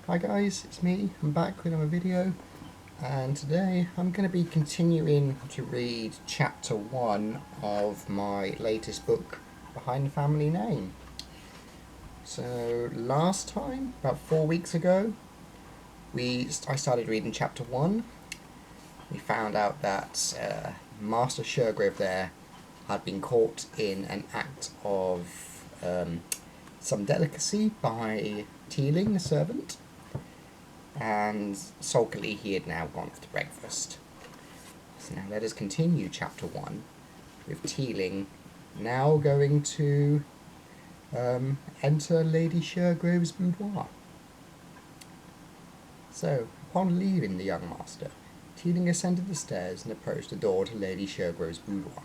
Hi guys, it's me. I'm back with another video, and today I'm going to be continuing to read chapter 1 of my latest book, Behind the Family Name. So last time, about 4 weeks ago, I started reading chapter 1. We found out that Master Shergrove there had been caught in an act of some delicacy by Teeling, the servant, and sulkily he had now gone for breakfast. So now let us continue chapter 1 with Teeling now going to enter Lady Shergrove's boudoir. So, upon leaving the young master, Teeling ascended the stairs and approached the door to Lady Shergrove's boudoir.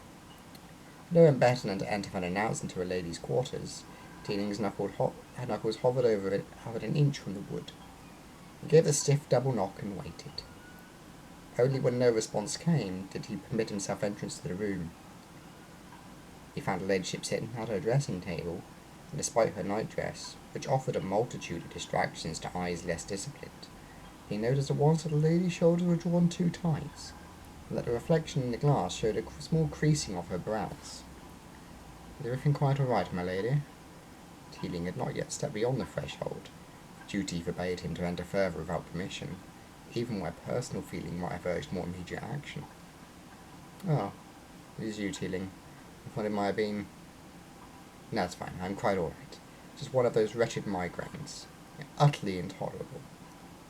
No one better than to enter unannounced into a lady's quarters. Teeling's knuckles hovered an inch from the wood. He gave a stiff double knock and waited. Only when no response came did he permit himself entrance to the room. He found her ladyship sitting at her dressing table, and despite her nightdress, which offered a multitude of distractions to eyes less disciplined, he noticed at once that the lady's shoulders were drawn too tight, and that the reflection in the glass showed a small creasing of her brows. "Is everything quite all right, my lady?" Teeling had not yet stepped beyond the threshold. Duty forbade him to enter further without permission, even where personal feeling might have urged more immediate action. "Oh, it is you, Teeling. I thought it might have been—" "No, it's fine. I'm quite all right. Just one of those wretched migraines. Utterly intolerable."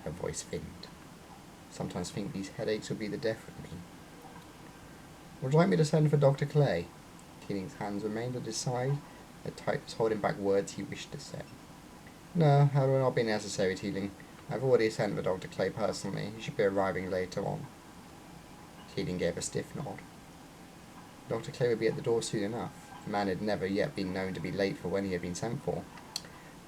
Her voice thinned. "Sometimes think these headaches will be the death of me." "Would you like me to send for Dr. Clay?" Teeling's hands remained at his side, their tightness holding back words he wished to say. "No, that will not be necessary, Teeling. I've already sent for Dr. Clay personally. He should be arriving later on." Teeling gave a stiff nod. Dr. Clay would be at the door soon enough. The man had never yet been known to be late for when he had been sent for.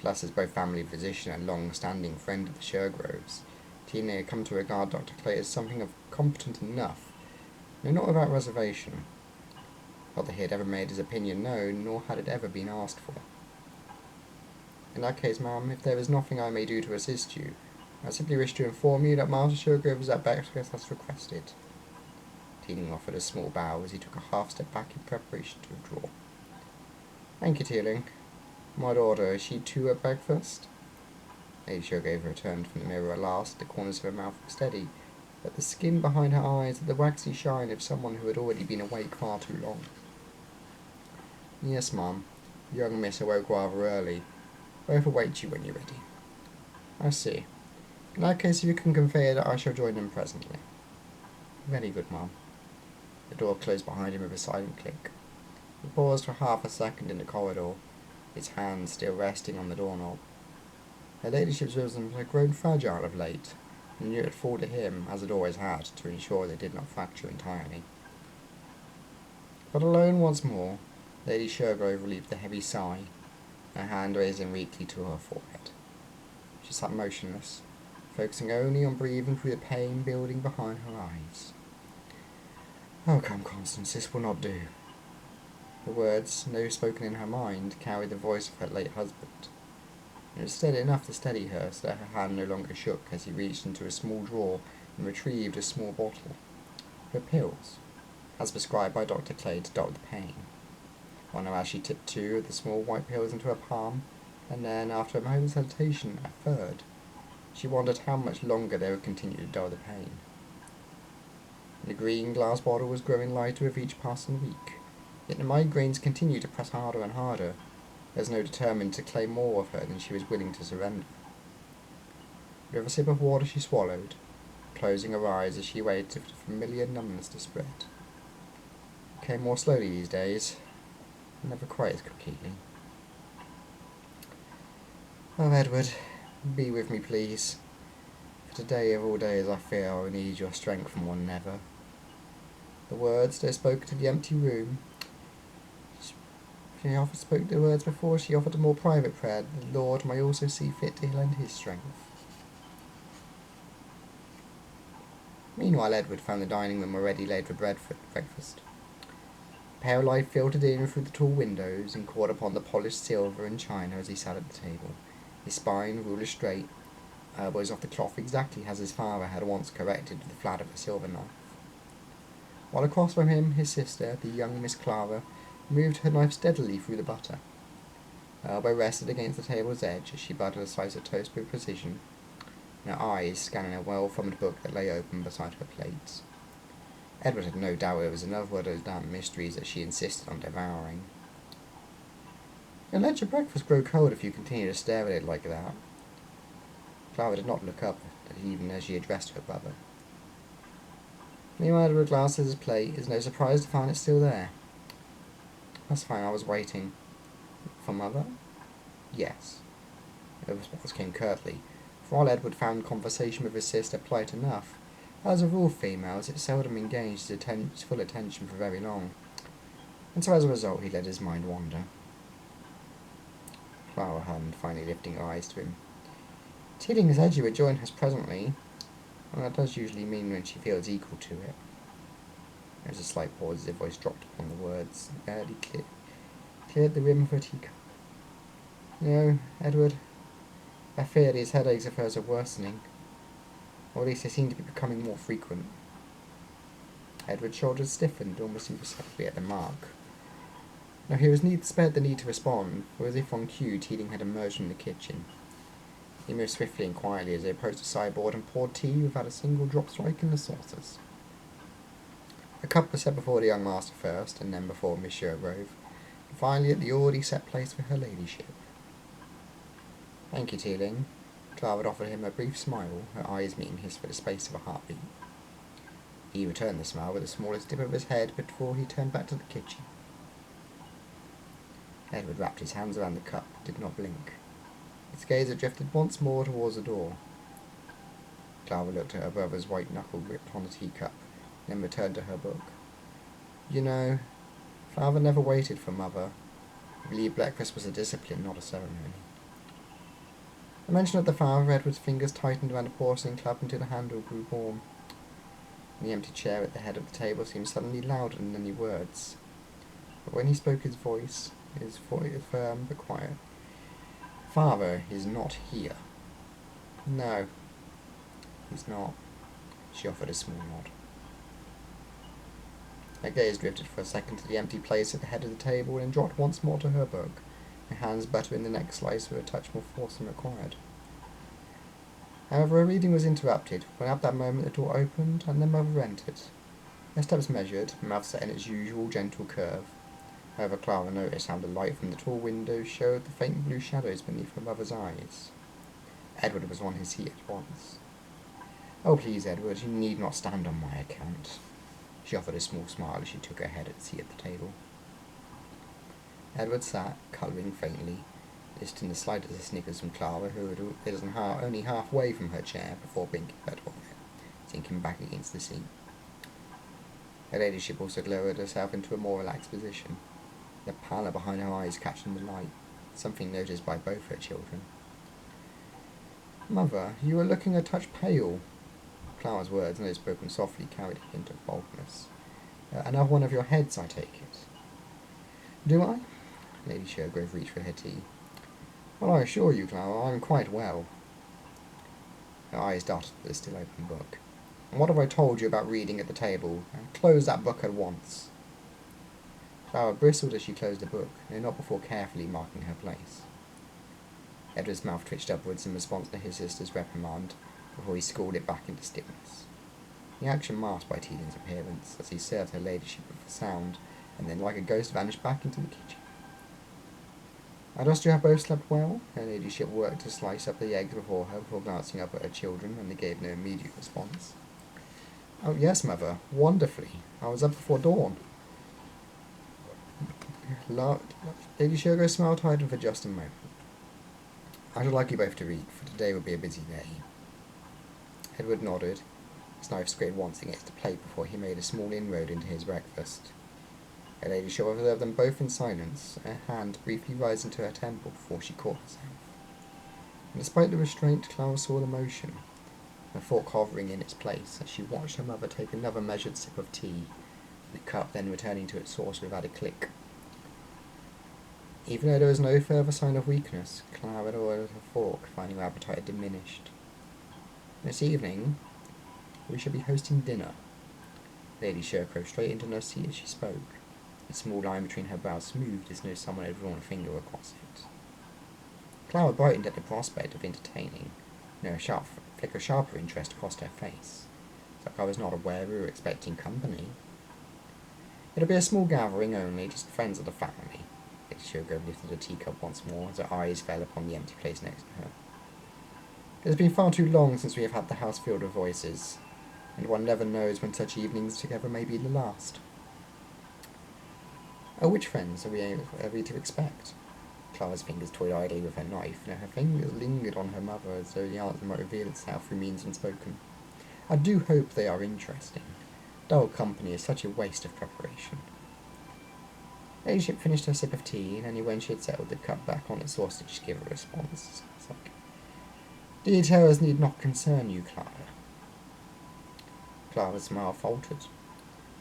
Plus, as both family physician and long-standing friend of the Shergroves, Teeling had come to regard Dr. Clay as something of competent enough, though not without reservation. Not that he had ever made his opinion known, nor had it ever been asked for. "In that case, ma'am, if there is nothing I may do to assist you, I simply wish to inform you that Master Shergrove is at breakfast as requested." Teeling offered a small bow as he took a half-step back in preparation to withdraw. "Thank you, Teeling. My daughter, is she too at breakfast?" Lady Shergrove returned from the mirror at last. The corners of her mouth were steady, but the skin behind her eyes had the waxy shine of someone who had already been awake far too long. "Yes, ma'am. Young miss awoke rather early. Both await you when you're ready." "I see. In that case, if you can convey that I shall join them presently." "Very good, ma'am." The door closed behind him with a silent click. He paused for half a second in the corridor, his hand still resting on the doorknob. Her ladyship's rhythms had grown fragile of late, and knew it fall to him, as it always had, to ensure they did not fracture entirely. But alone once more, Lady Shergrove relieved the heavy sigh, her hand raising weakly to her forehead. She sat motionless, focusing only on breathing through the pain building behind her eyes. "Oh, come, Constance, this will not do." The words, though spoken in her mind, carried the voice of her late husband. It was steady enough to steady her, so that her hand no longer shook as he reached into a small drawer and retrieved a small bottle. Her pills, as prescribed by Dr. Clay to dull the pain. Wonder as she tipped two of the small white pills into her palm, and then, after a moment's hesitation, a third. She wondered how much longer they would continue to dull the pain. The green glass bottle was growing lighter with each passing week, yet the migraines continued to press harder and harder, as though determined to claim more of her than she was willing to surrender. With a sip of water she swallowed, closing her eyes as she waited for the familiar numbness to spread. It came more slowly these days, never quite as completely. "Oh, Edward, be with me, please. For today of all days I fear I will need your strength more than ever." The words, though spoken to the empty room, she often spoke the words before she offered a more private prayer that the Lord may also see fit to lend his strength. Meanwhile, Edward found the dining room already laid for breakfast. Pale light filtered in through the tall windows and caught upon the polished silver and china as he sat at the table, his spine ruler straight, elbows off the cloth exactly as his father had once corrected with the flat of a silver knife. While across from him, his sister, the young Miss Clara, moved her knife steadily through the butter. Her elbow rested against the table's edge as she buttered a slice of toast with precision, and her eyes scanning a well-thumbed book that lay open beside her plate. Edward had no doubt it was another one of those damn mysteries that she insisted on devouring. "You'll let your breakfast grow cold if you continue to stare at it like that." Clara did not look up, even as she addressed her brother. Meanwhile, Edward glanced at his plate. It's no surprise to find it still there. "That's fine, I was waiting." "For Mother?" "Yes." The response came curtly, for while Edward found conversation with his sister polite enough, as a rule females, it seldom engaged his full attention for very long, and so as a result he let his mind wander. Clara hummed, finally lifting her eyes to him. "Teeling has said you would join us presently. Well, that does usually mean when she feels equal to it." There was a slight pause as her voice dropped upon the words, and barely cleared the rim of her teacup. "No, Edward, I fear these headaches of hers are worsening. Or at least they seem to be becoming more frequent." Edward's shoulders stiffened almost imperceptibly at the mark. Now he was spared the need to respond, for as if on cue, Teeling had emerged from the kitchen. He moved swiftly and quietly as they approached the sideboard and poured tea without a single drop striking the saucers. A cup was set before the young master first, and then before Miss Shergrove, and finally at the already set place for her ladyship. "Thank you, Teeling." Clara offered him a brief smile, her eyes meeting his for the space of a heartbeat. He returned the smile with the smallest dip of his head before he turned back to the kitchen. Edward wrapped his hands around the cup, did not blink. His gaze had drifted once more towards the door. Clara looked at her brother's white knuckle grip on the teacup, then returned to her book. "You know, Father never waited for Mother. I believe breakfast was a discipline, not a ceremony." The mention of the father, Edward's fingers tightened around the porcelain cup until the handle grew warm. The empty chair at the head of the table seemed suddenly louder than any words. But when he spoke, his voice firm but quiet. "Father is not here." "No, he's not." She offered a small nod. Her gaze drifted for a second to the empty place at the head of the table and dropped once more to her book, her hands buttering the next slice with a touch more force than required. However, her reading was interrupted when at that moment the door opened and their mother entered. Her steps measured, mouth set in its usual gentle curve. However, Clara noticed how the light from the tall window showed the faint blue shadows beneath her mother's eyes. Edward was on his feet at once. "Oh, please, Edward, you need not stand on my account." She offered a small smile as she took her head at the seat at the table. Edward sat, colouring faintly, listening the slightest of snickers from Clara, who had risen only halfway from her chair before blinking her head on it, sinking back against the seat. Her ladyship also lowered herself into a more relaxed position, the pallor behind her eyes catching the light, something noticed by both her children. "Mother, you are looking a touch pale." Clara's words, though spoken softly, carried a hint of boldness. "Another one of your heads, I take it." "Do I?" Lady Shergrove reached for her tea. "Well, I assure you, Clara, I am quite well." Her eyes darted at the still open book. "And what have I told you about reading at the table? Close that book at once." Clara bristled as she closed the book, though not before carefully marking her place. Edward's mouth twitched upwards in response to his sister's reprimand, before he schooled it back into stillness. The action masked by Teeling's appearance, as he served her ladyship with a sound, and then like a ghost vanished back into the kitchen. "I trust you have both slept well?" Her ladyship worked to slice up the eggs before her, before glancing up at her children when they gave no immediate response. "Oh, yes, Mother, wonderfully. I was up before dawn." Lady Shergrove smiled tightened for just a moment. "I should like you both to read, for today will be a busy day." Edward nodded. His knife scraped once against the plate before he made a small inroad into his breakfast. Her ladyship observed them both in silence, her hand briefly rising to her temple before she caught herself. And despite the restraint, Clara saw the motion, her fork hovering in its place as she watched her mother take another measured sip of tea, the cup then returning to its source without a click. Even though there was no further sign of weakness, Clara had ordered her fork, finding her appetite had diminished. This evening, we shall be hosting dinner. Lady Shercrow straightened in her seat as she spoke. The small line between her brows smoothed as though someone had drawn a finger across it. Clara brightened at the prospect of entertaining. No, a flicker of sharper interest crossed her face. It's like I was not aware we were expecting company. It'll be a small gathering only, just friends of the family. Lady Shercrow lifted her teacup once more as her eyes fell upon the empty place next to her. It has been far too long since we have had the house filled with voices, and one never knows when such evenings together may be the last. Oh, which friends are we to expect? Clara's fingers toyed idly with her knife, and her fingers lingered on her mother as though the answer might reveal itself through means unspoken. I do hope they are interesting. Dull company is such a waste of preparation. Ladyship finished her sip of tea, and only when she had settled the cup back on its saucer did she give a response. It's like, details need not concern you, Clara. Clara's smile faltered.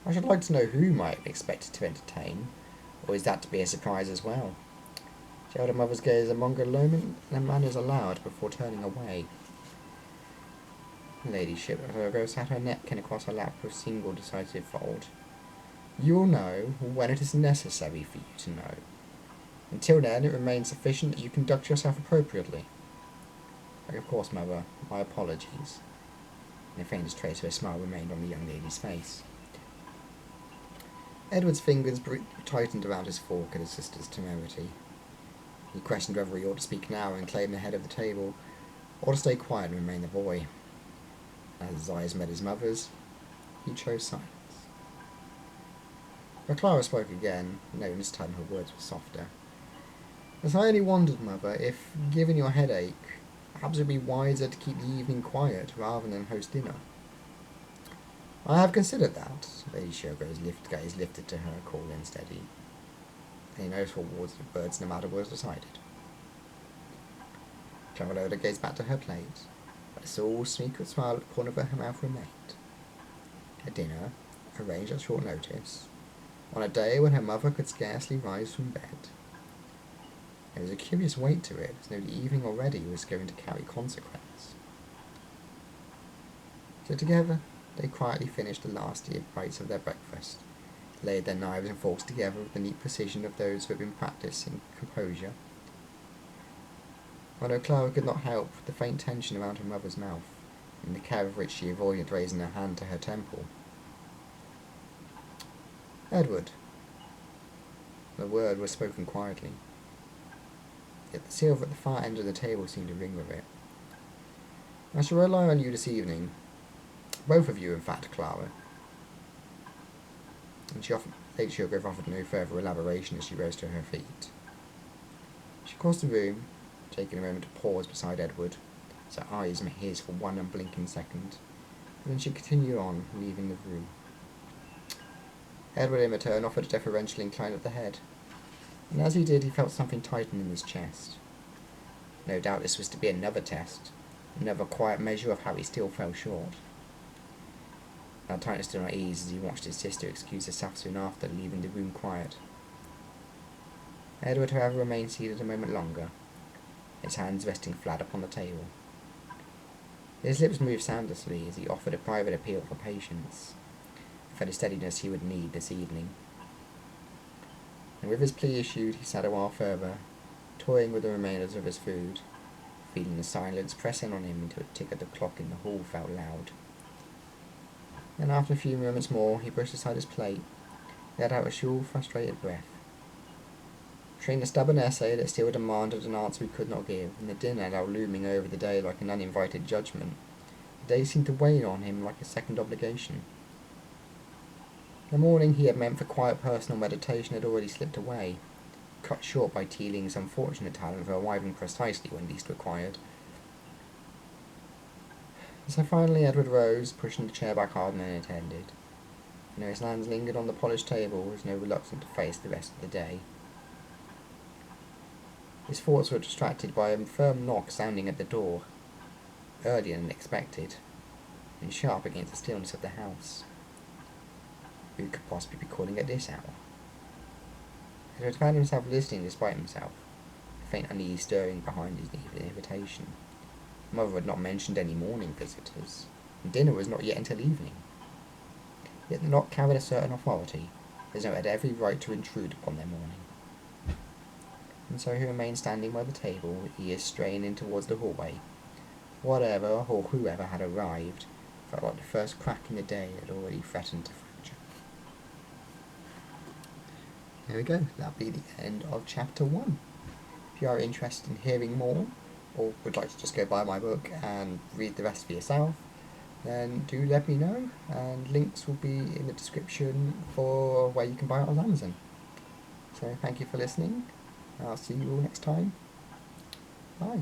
I should like to know who might be expected to entertain, or is that to be a surprise as well? She held her mother's gaze a moment, and manners allowed before turning away. Ladyship sat her napkin across her lap with a single decisive fold. You will know when it is necessary for you to know. Until then, it remains sufficient that you conduct yourself appropriately. Of course, mother, my apologies. And the faintest trace of a smile remained on the young lady's face. Edward's fingers tightened around his fork at his sister's temerity. He questioned whether he ought to speak now and claim the head of the table, or to stay quiet and remain the boy. As his eyes met his mother's, he chose silence. But Clara spoke again, though this time her words were softer. As I only wondered, mother, if, given your headache, perhaps it would be wiser to keep the evening quiet rather than host dinner. I have considered that. Lady Shercrow's gaze lifted to her, cool and steady. Any noticeable words no matter was decided. Clara lowered her gaze back to her plate, but a small secret smile at the corner of her mouth remained. A dinner, arranged at short notice, on a day when her mother could scarcely rise from bed. There was a curious weight to it, as though the evening already was going to carry consequence. So together, they quietly finished the last bites of their breakfast, laid their knives and forks together with the neat precision of those who had been practising composure. Although Clara could not help the faint tension around her mother's mouth, in the care of which she avoided raising her hand to her temple. Edward. The word was spoken quietly, yet the silver at the far end of the table seemed to ring with it. I shall rely on you this evening. Both of you, in fact, Clara. And Lady Shercrow offered no further elaboration as she rose to her feet. She crossed the room, taking a moment to pause beside Edward, as her eyes met his for one unblinking second, and then she continued on, leaving the room. Edward, in return, offered a deferential incline of the head, and as he did, he felt something tighten in his chest. No doubt this was to be another test, another quiet measure of how he still fell short. That tightness did not ease as he watched his sister excuse herself soon after, leaving the room quiet. Edward, however, remained seated a moment longer, his hands resting flat upon the table. His lips moved soundlessly as he offered a private appeal for patience, for the steadiness he would need this evening. And with his plea issued, he sat a while further, toying with the remainders of his food, feeling the silence press in on him until the tick of the clock in the hall felt loud. Then, after a few moments more, he brushed aside his plate, let out a short, frustrated breath. Between the stubborn essay that still demanded an answer he could not give, and the dinner now looming over the day like an uninvited judgment, the day seemed to weigh on him like a second obligation. The morning he had meant for quiet personal meditation had already slipped away, cut short by Teeling's unfortunate talent for arriving precisely when least required. So finally Edward rose, pushing the chair back harder than intended. And though his hands lingered on the polished table, he was no reluctant to face the rest of the day. His thoughts were distracted by a firm knock sounding at the door, earlier than expected, and sharp against the stillness of the house. Who could possibly be calling at this hour? Edward found himself listening despite himself, a faint unease stirring behind his invitation. Mother had not mentioned any morning visitors, and dinner was not yet until evening. Yet the knock carried a certain authority, as though it had every right to intrude upon their morning. And so he remained standing by the table, ears straining towards the hallway. Whatever or whoever had arrived felt like the first crack in the day had already threatened to fracture. There we go, that'll be the end of chapter 1. If you are interested in hearing more, or would like to just go buy my book and read the rest for yourself, then do let me know, and links will be in the description for where you can buy it on Amazon. So thank you for listening, I'll see you all next time. Bye.